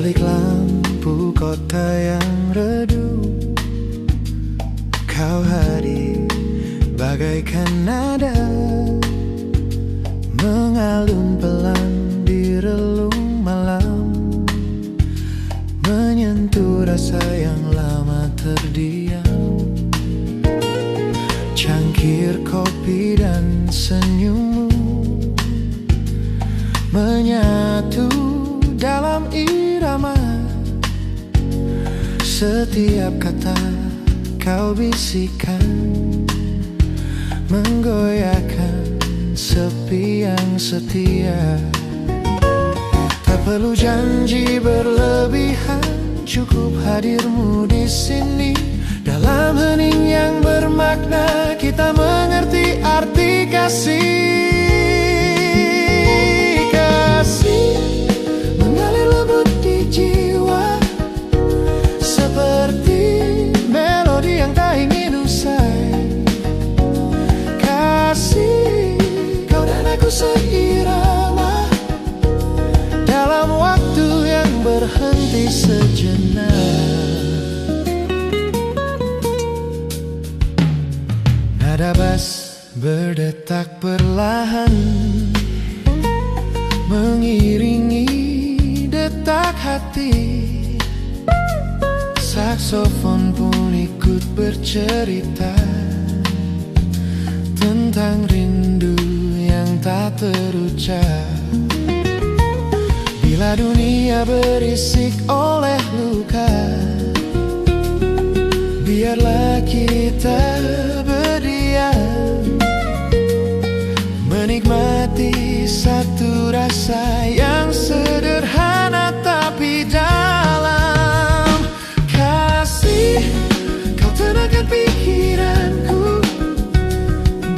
balik lampu kota yang redup, kau hadir bagaikan nada mengalun pelan di relung malam, menyentuh rasa yang lama terdiam. Cangkir kopi dan senyummu menyatu dalam irama. Setiap kata kau bisikan menggoyahkan sepi yang setia. Tak perlu janji berlebihan, cukup hadirmu di sini. Dalam hening yang bermakna, kita mengerti arti kasih. Kasih mengalir lembut di jiwa, seperti melodi yang tak ingin usai. Kasih, kau dan aku seirama dalam waktu yang berhenti sejenak. Nada bass berdetak perlahan mengiringi detak hati. Saksofon pun ikut bercerita tentang rindu yang tak terucap. Bila dunia berisik oleh luka, biarlah kita berdiam, menikmati satu rasa yang sederhana tapi dalam. Kasih, kau tenangkan pikiranku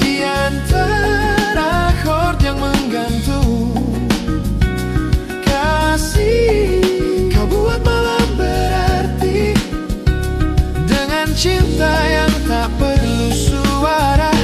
di antara chord yang menggantung. Kasih, kau buat malam berarti dengan cinta yang tak perlu suara.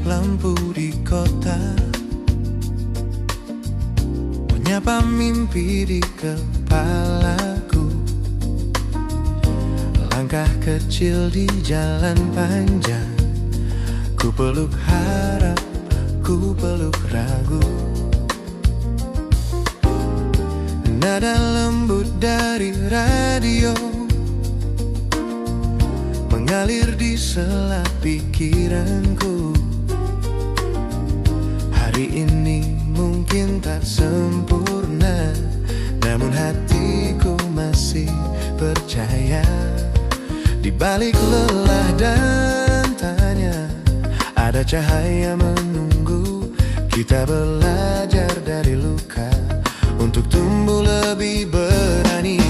Lampu di kota menyapa mimpi di kepalaku. Langkah kecil di jalan panjang, ku peluk harap, ku peluk ragu. Nada lembut dari radio mengalir di sela pikiranku. Hari ini mungkin tak sempurna, namun hatiku masih percaya. Di balik lelah dan tanya, ada ada cahaya menunggu. Kita belajar dari luka untuk tumbuh lebih berani.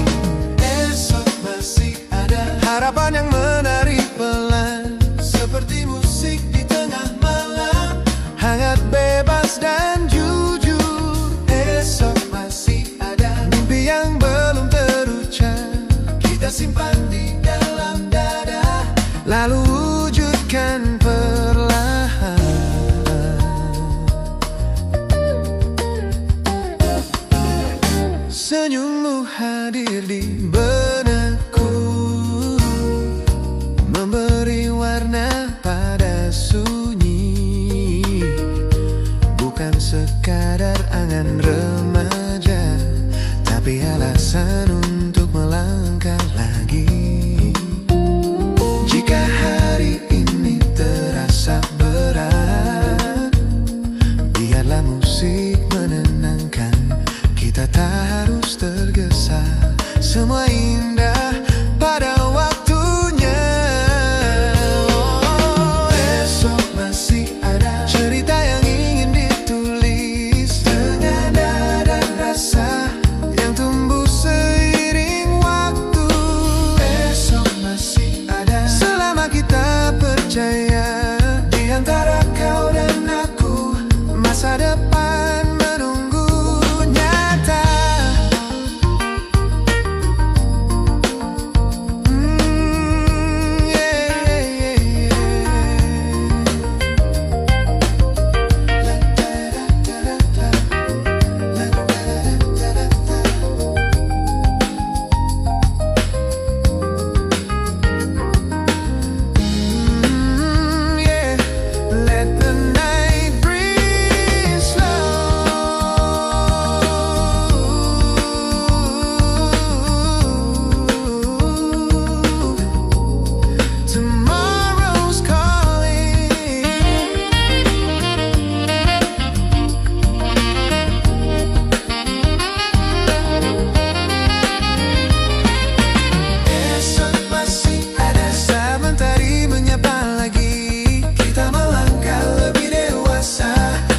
Esok masih ada harapan yang menari pelan, seperti musik di tengah malam, hangat, bebas dan jujur. Esok masih ada mimpi yang belum terucap, kita simpan di dalam dada, lalu wujudkan perlahan. Senyummu hadir di benakku, memberi warna pada sunyi. Bukan sekadar angan remaja, tapi alasan untuk melangkah lagi. Jika hari ini terasa berat, biarlah musik menenangkan. Kita tak harus tergesa, semua indah pada waktunya. Oh, esok masih ada cerita yang ingin ditulis, dengan dada rasa yang tumbuh seiring waktu. Esok masih ada selama kita percaya, di antara kau dan aku, masa depan menunggu nyata. Let the night breathe slow. Tomorrow's calling. Esok masih ada, saat mentari menyapa lagi, kita melangkah lebih dewasa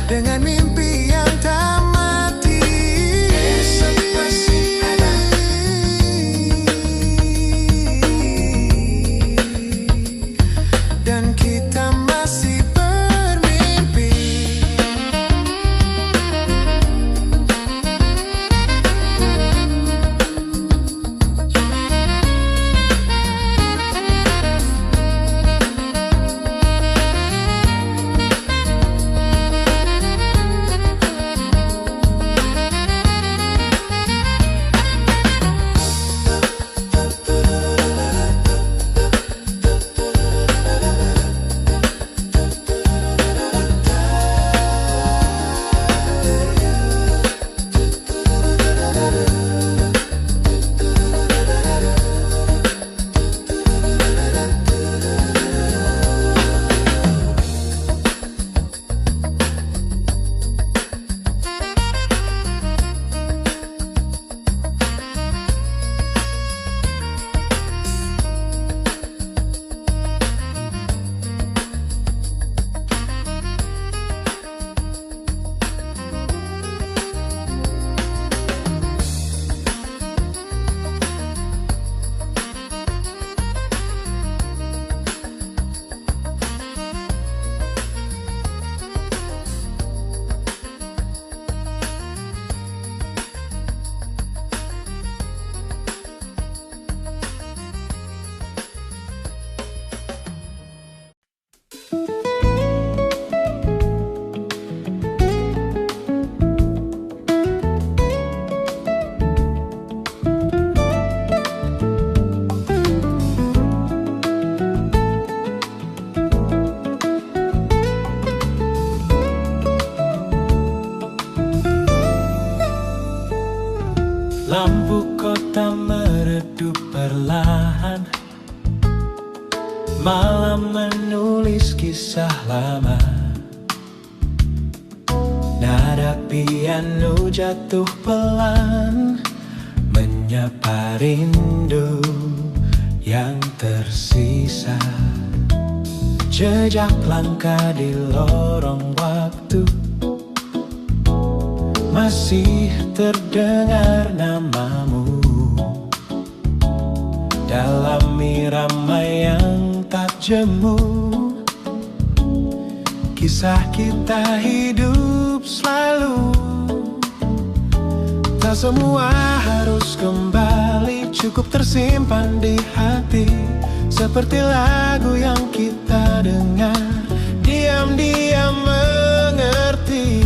dengan mimpi yang tak mati. Esok masih ada, dan kita masih bermimpi. Lampu kota meredup perlahan, malam menulis kisah lama. Nada piano jatuh pelan, menyapa rindu yang tersisa. Jejak langkah di lorong waktu, masih terdengar namamu dalam irama yang tak jemu. Kisah kita hidup selalu, tak semua harus kembali, cukup tersimpan di hati. Seperti lagu yang kita dengar, diam-diam mengerti.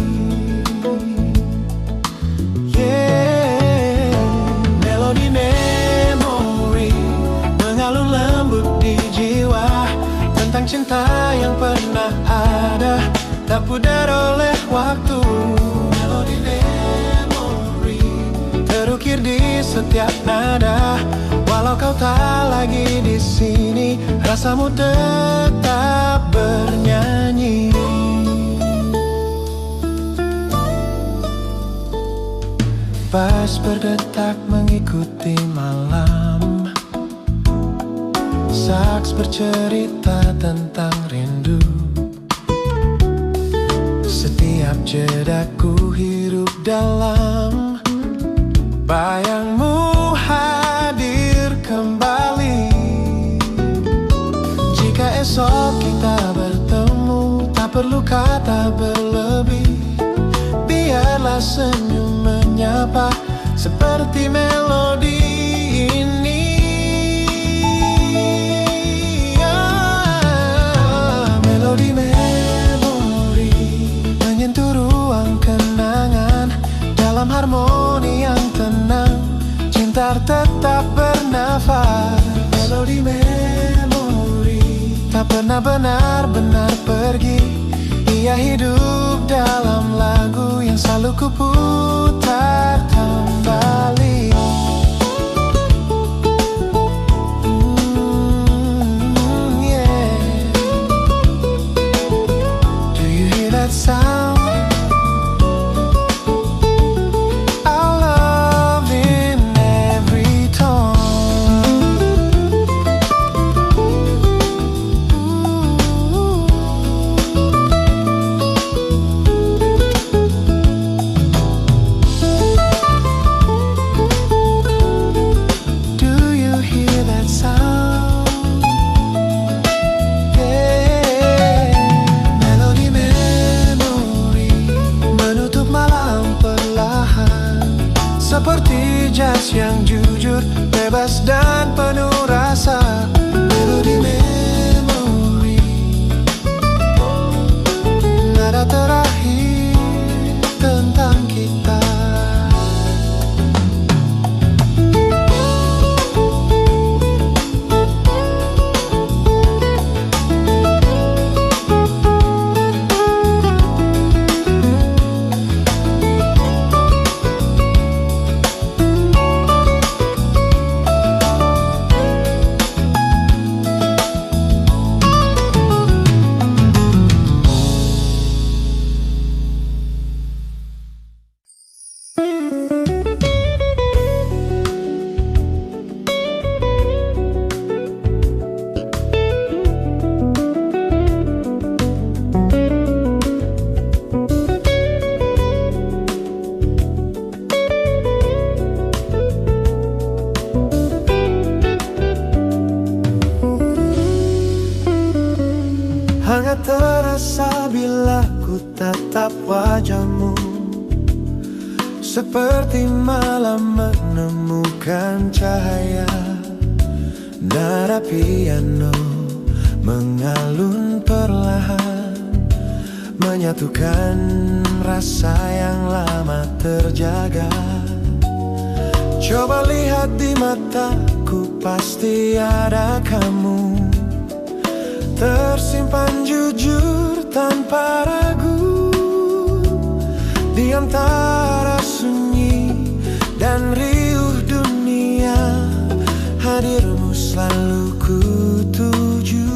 Melodi memori mengalun lembut di jiwa, tentang cinta yang pernah ada, tak pudar oleh waktu. Melodi memori terukir di setiap nada, walau kau tak lagi di sini, rasamu tetap bernyanyi. Pas berdetak mengikuti malam, saks bercerita tentang rindu. Setiap jedaku hidup dalam bayangmu hadir kembali. Jika esok kita bertemu, tak perlu kata berlebih, biarlah senyum menyapa seperti melodi ini. Melodi memori menyentuh ruang kenangan, dalam harmoni yang tenang, cinta tetap bernafas. Melodi memori tak pernah benar-benar pergi, ia hidup dalam lagu yang selalu kuputar kembali. Yeah. Do you hear that sound? Our love in every tone. Seperti jazz yang jujur, bebas dan penuh rasa. Melodi memori, nada terakhir tentang kita. Hangat terasa bila ku tatap wajahmu, seperti malam menemukan cahaya. Nada piano mengalun perlahan, menyatukan rasa yang lama terjaga. Coba lihat di mataku, pasti ada kamu, tersimpan jujur tanpa ragu, di antara sunyi dan riuh dunia. Hadirmu selalu ku tuju,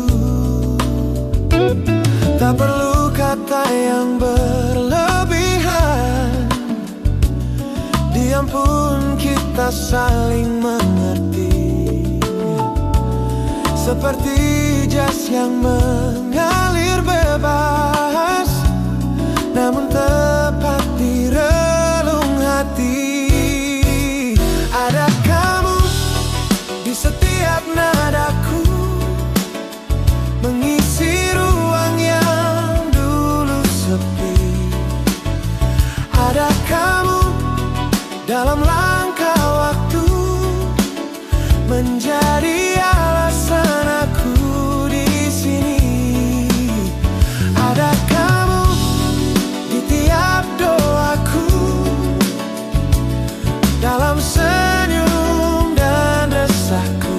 tak perlu kata yang berlebihan, diam pun kita saling mengerti. Seperti jas yang mengalir bebas, namun tepat di relung hati. Ada kamu di setiap nadaku, mengisi ruang yang dulu sepi. Ada kamu dalam langkah waktu, menjadi alasan aku di sini. Ada kamu di tiap doaku, dalam senyum dan resahku.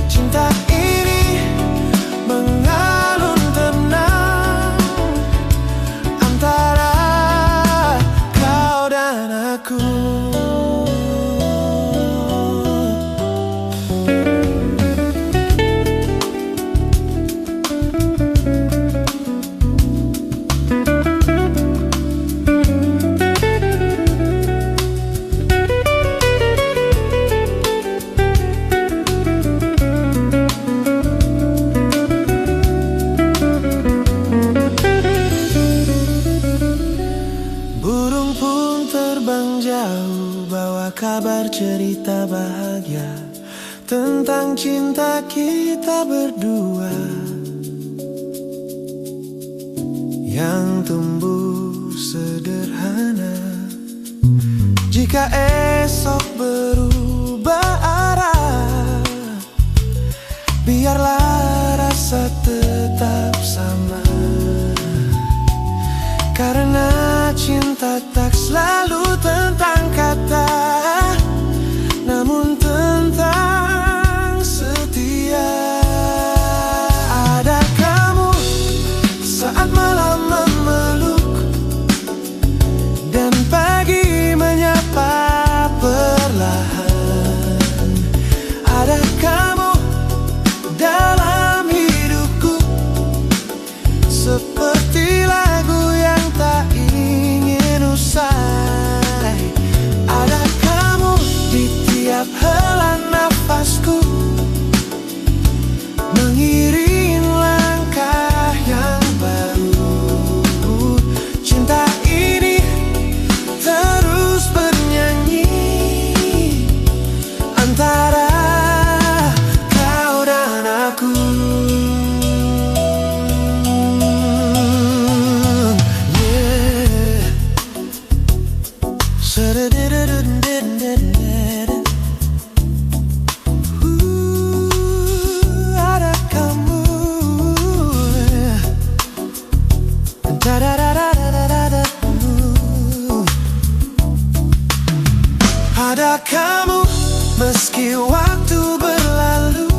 Cinta ini mengalun tenang antara kau dan aku. Burung pun terbang jauh, bawa kabar cerita bahagia tentang cinta kita berdua, yang tumbuh sederhana. Jika esok berubah arah, biarlah rasa tetap sama. Karena cinta tak selalu tentang kata, namun tentang setia. Ada kamu saat malam memeluk dan pagi menyapa perlahan. Ada kamu dalam hidupku, seperti lagu yang tak ingin usai. Ada kamu di tiap hela nafasku, mengiring langkah yang baru. Cinta ini terus bernyanyi antara kau dan aku. Ada kamu, ada kamu meski waktu berlalu,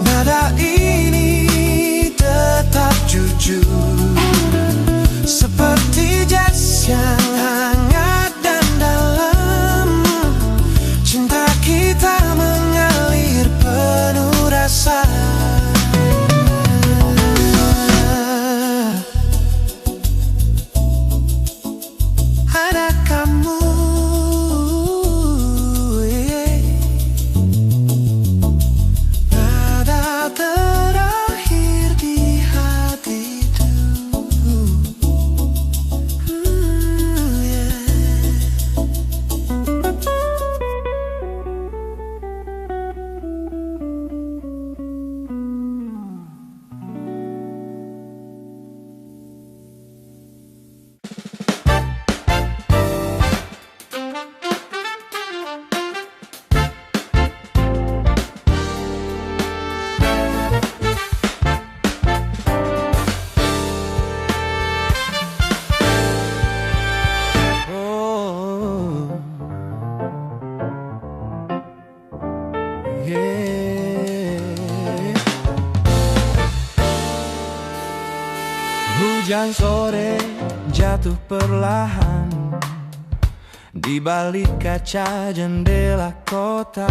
nada ini tetap jujur, seperti jas yang hangat dan dalam. Cinta kita mengalir penuh rasa. Ada kamu, nada terakhir di hatiku. Hujan sore jatuh perlahan di balik kaca jendela kota.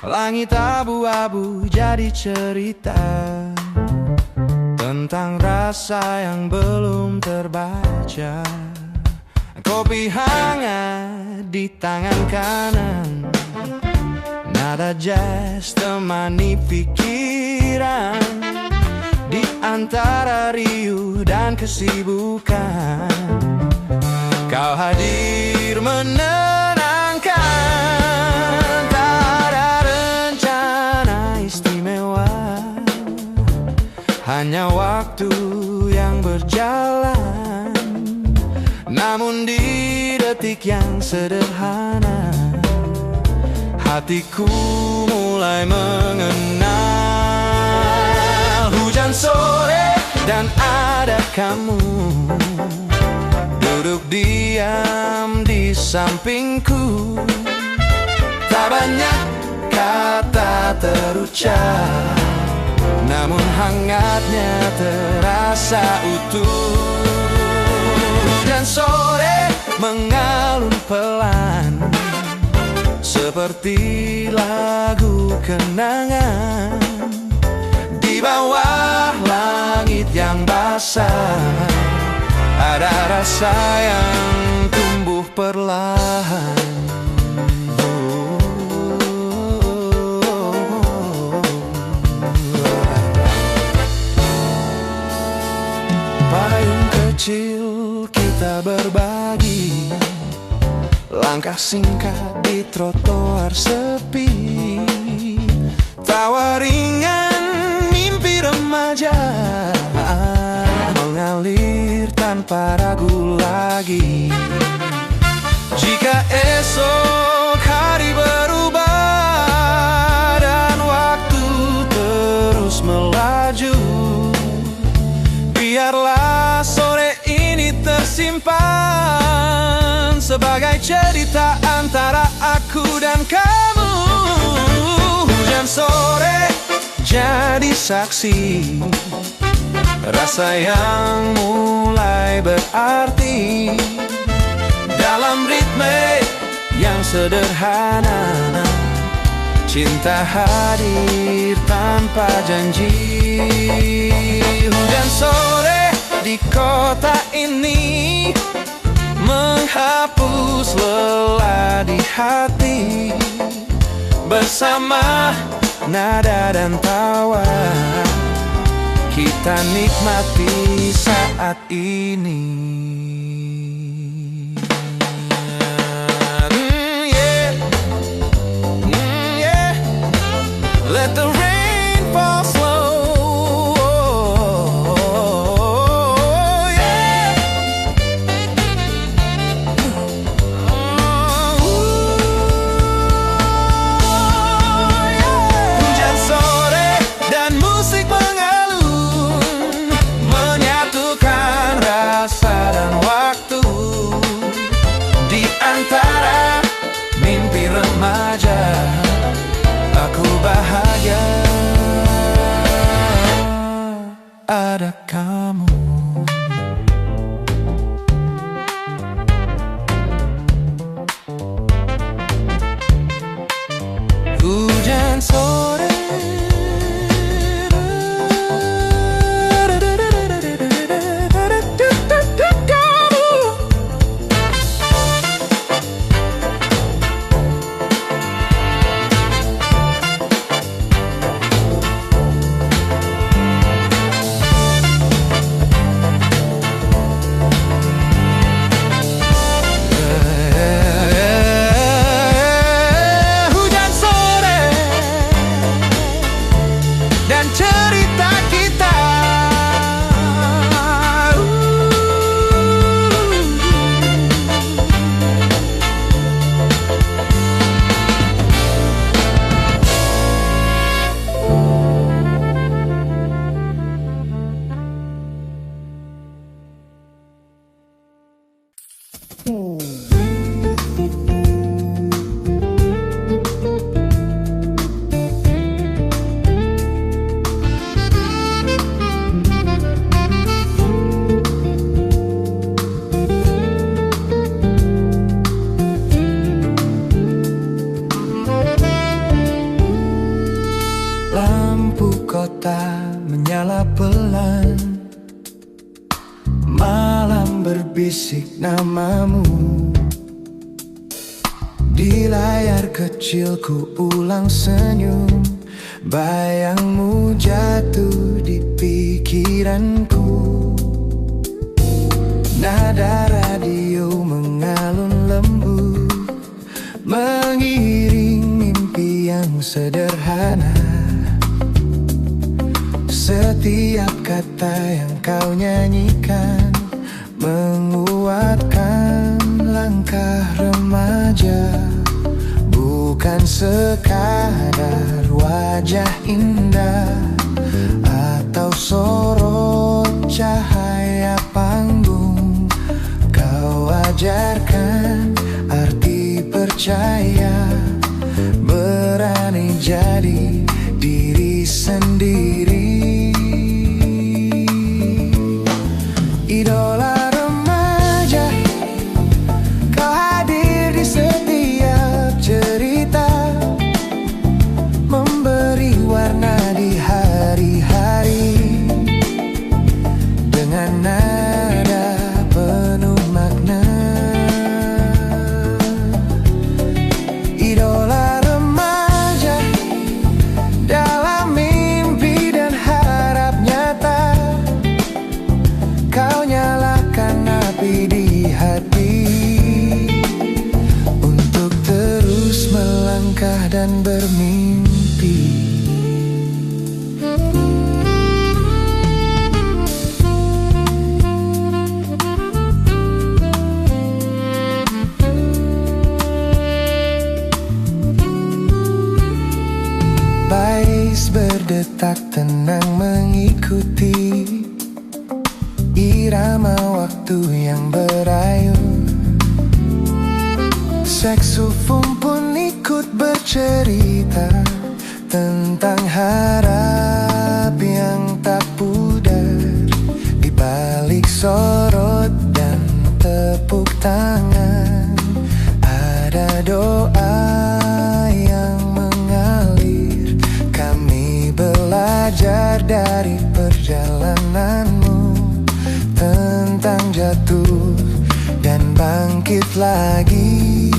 Langit abu-abu jadi cerita tentang rasa yang belum terbaca. Kopi hangat di tangan kanan, Nada jazz temani pikiran di antara riuh dan kesibukan. Kau hadir menenangkan, tak ada rencana istimewa, hanya waktu yang berjalan. Namun di detik yang sederhana, hatiku mulai mengenal hujan sore dan ada kamu duduk diam di sampingku. Tak banyak kata terucap, namun hangatnya terasa utuh. Hujan sore mengalun pelan, seperti lagu kenangan. Di bawah langit yang basah, ada rasa yang tumbuh perlahan. Payung kecil kita berbagi, langkah singkat di trotoar sepi, tawa ringan mimpi remaja mengalir tanpa ragu lagi. Jika esok hari berubah dan waktu terus melaju, biarlah sore ini tersimpan sebagai cerita antara aku dan kamu. Hujan sore jadi saksi, rasa yang mulai berarti dalam ritme yang sederhana. Cinta hadir tanpa janji. Hujan sore di kota ini menghapus lelah di hati, bersama nada dan tawa kita nikmati saat ini. Let the rain fall slow, yeah. Hujan sore dan musik mengalun, menyatukan rasa dan waktu. Di antara mimpi remaja, aku bahagia ada kamu. Hujan sore dan cerita kita. Lampu kota menyala pelan, malam berbisik namamu. Di Di layar kecilku ulang senyum, bayangmu jatuh di pikiranku. Nada radio mengalun lembut, mengiring mimpi yang sederhana. Setiap kata yang kau nyanyikan menguatkan langkah remaja. Bukan sekadar wajah indah atau sorot cahaya panggung. Kau ajarkan arti percaya, berani jadi diri sendiri. Idola remaja, kau hadir di setiap cerita, memberi warna di hari-hari dengan nada penuh makna. Idola remaja, dalam mimpi dan harap nyata, kau nyalakan api di hati untuk terus melangkah dan bermimpi. Bais berdetak tenang mengikuti irama waktu yang berayun. Saksofon pun ikut bercerita tentang harap yang tak pudar. Di balik sorot dan tepuk tangan ada doa yang mengalir. Kami belajar dari perjalananmu tentang jatuh dan bangkit lagi.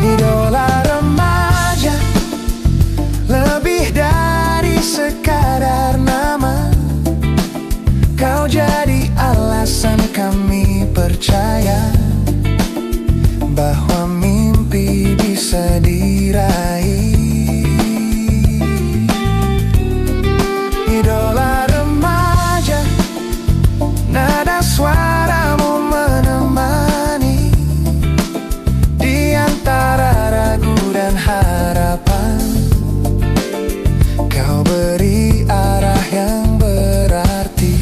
Idola remaja, lebih dari sekadar nama. Kau jadi alasan kami percaya bahwa mimpi bisa diraih. Idola remaja, nada suaramu menemani di antara ragu dan harapan. Kau beri arah yang berarti.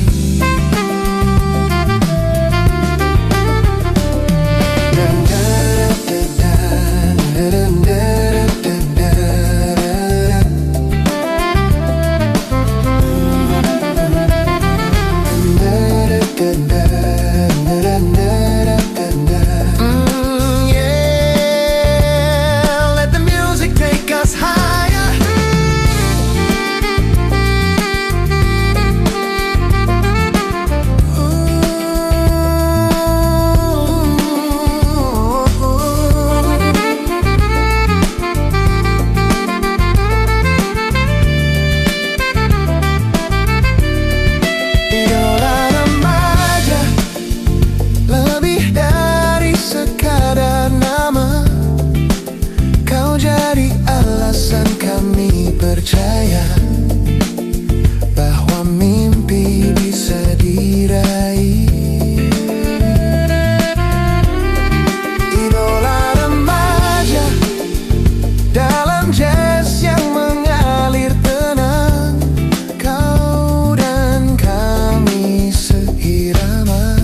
Percaya bahwa mimpi bisa diraih. Idola remaja, dalam jazz yang mengalir tenang. Kau dan kami seirama,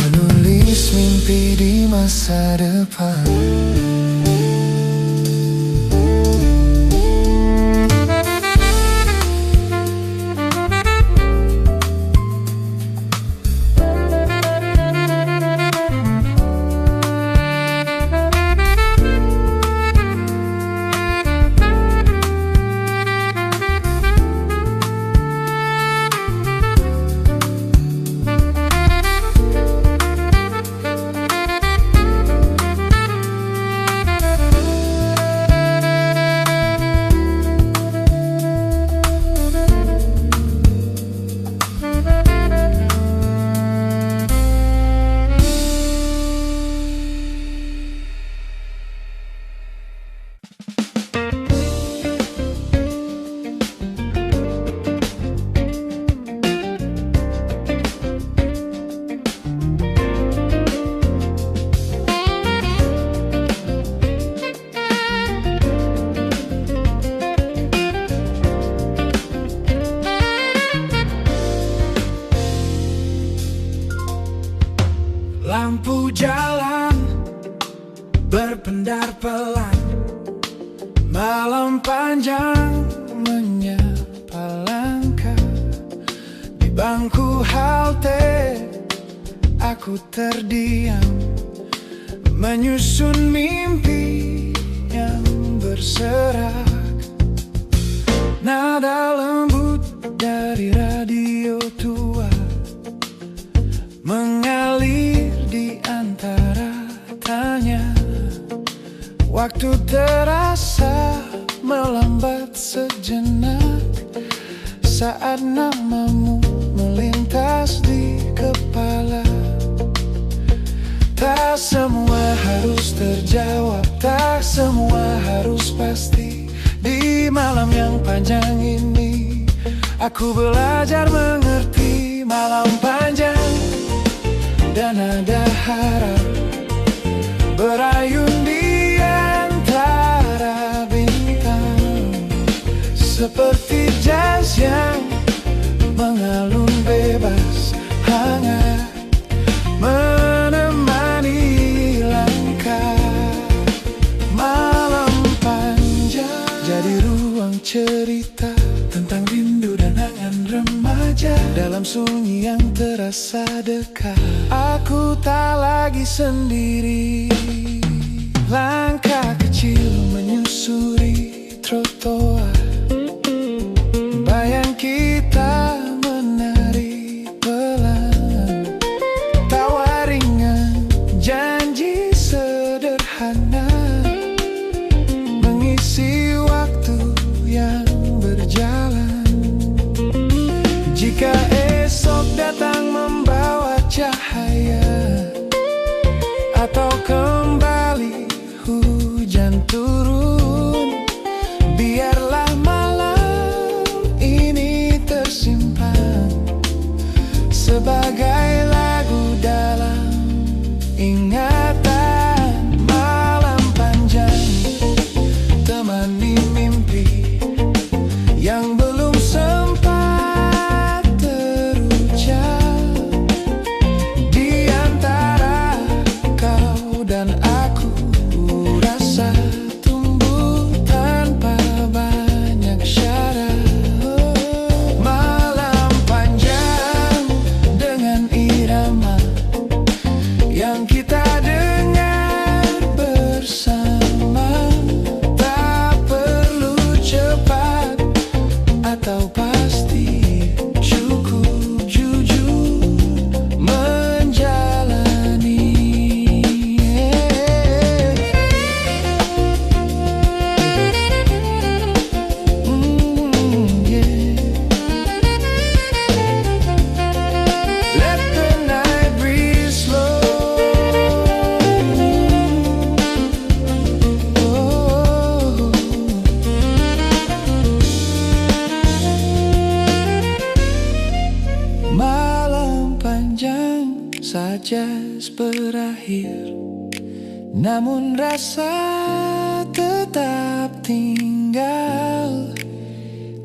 menulis mimpi di masa depan. Lampu jalan berpendar pelan, malam panjang menyapa langkah. Di bangku halte aku terdiam, menyusun mimpi yang berserak. Nada lembut dari radio tua mengalir di antara tanya. Waktu terasa melambat sejenak saat namamu melintas di kepala. Tak semua harus terjawab, tak semua harus pasti. Di malam yang panjang ini aku belajar mengerti. Malam panjang dan ada harap berayun di antara bintang, seperti jas yang mengalun bebas, hangat menemani langkah. Malam panjang jadi ruang cerita tentang rindu dan angan remaja. Dalam sunyi yang terasa dekat, aku tak lagi sendiri. Langkah kecil menyusuri trotoar, bayang kita menari pelan. Tawa ringan, janji sederhana mengisi waktu yang berjalan. Jika esok datang membawa cahaya, atau kembali hujan turun, biarlah malam ini tersimpan sebagai lagu dalam ingatan. Malam panjang temani mimpi yang belum sempat terucap. Di antara kau dan aku, rasa tumbuh tanpa banyak syarat. Malam panjang dengan irama yang kita dengar bersama. Tak perlu cepat atau pasti, cukup jujur menjalani. Let the night breeze slow. Malam panjang saja berakhir, namun rasa tetap tinggal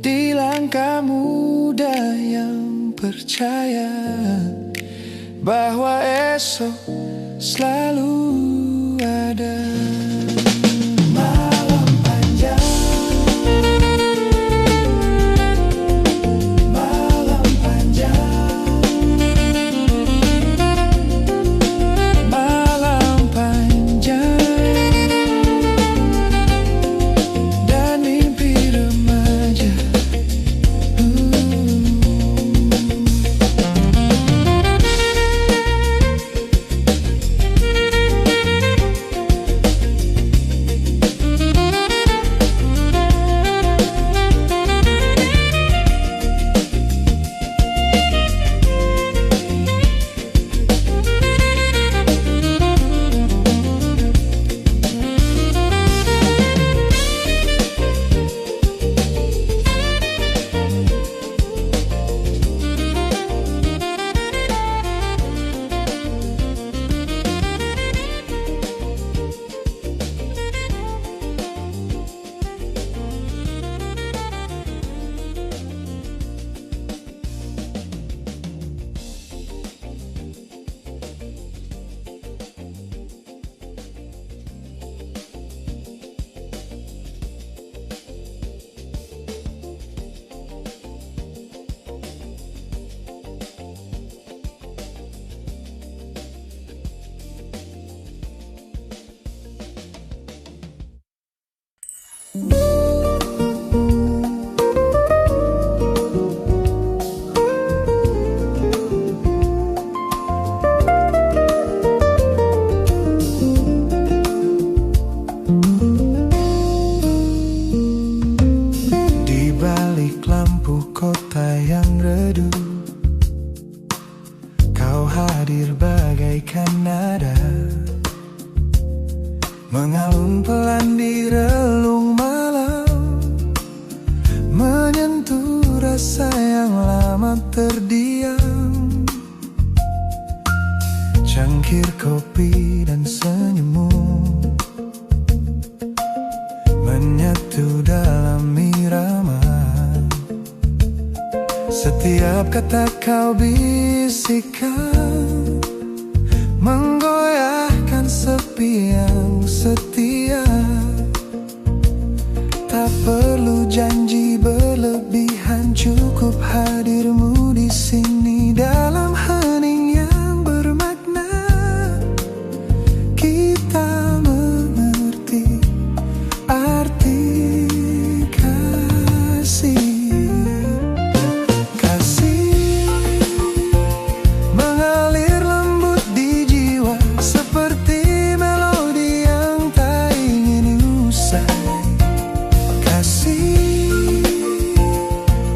di langkah muda yang percaya bahwa esok selalu ada. Malam panjang, malam panjang, malam panjang, dan mimpi remaja. secangkir kopi dan senyummu menyatu dalam irama. Setiap kata kau bisikan menggoyahkan sepi yang setia. Tak perlu janji berlebihan, cukup hadirmu di sini dalam hening yang bermakna. Kita mengerti arti kasih. Kasih mengalir lembut di jiwa seperti melodi yang tak ingin usai.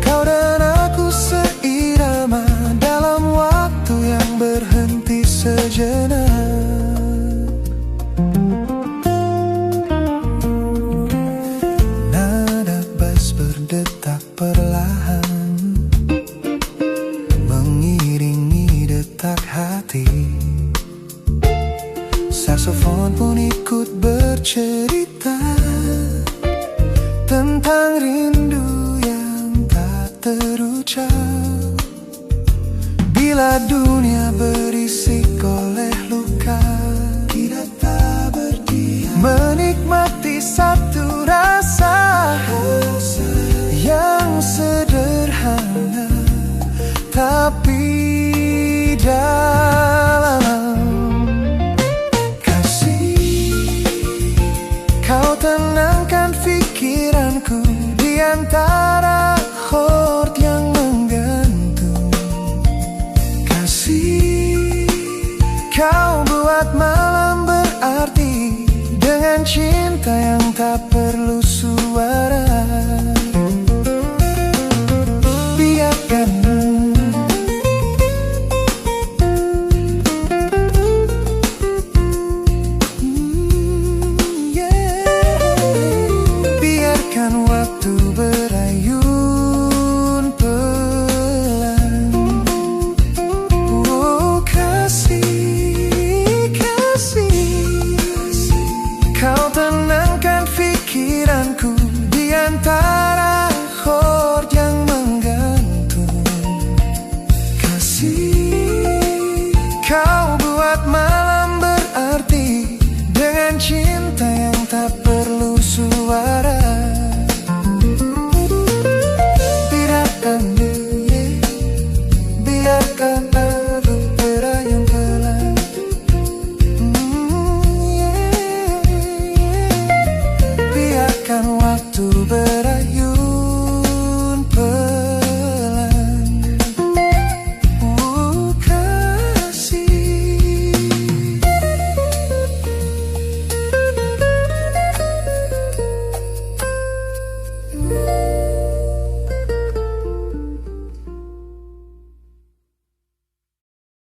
Kau dan aku seirama dalam waktu yang berhenti sejenak. Nada bass berdetak perlahan mengiringi detak hati. Saksofon pun ikut bercerita tentang rindu yang tak terucap. Bila dunia berisik oleh luka, kita tak berdiam, menikmati satu rasa yang sederhana tapi dalam. Kasih, kau tenangkan pikiranku di antara chord yang menggantung. Kasih, kau buat malam berarti dengan cinta yang tak perlu suara. Biarkan waktu berayun pelan. Oh kasih, kasih, kau tenangkan pikiranku di antara chord yang menggantung. Kasih, kau buat malam berarti dengan cinta yang tak perlu suara. Biarkan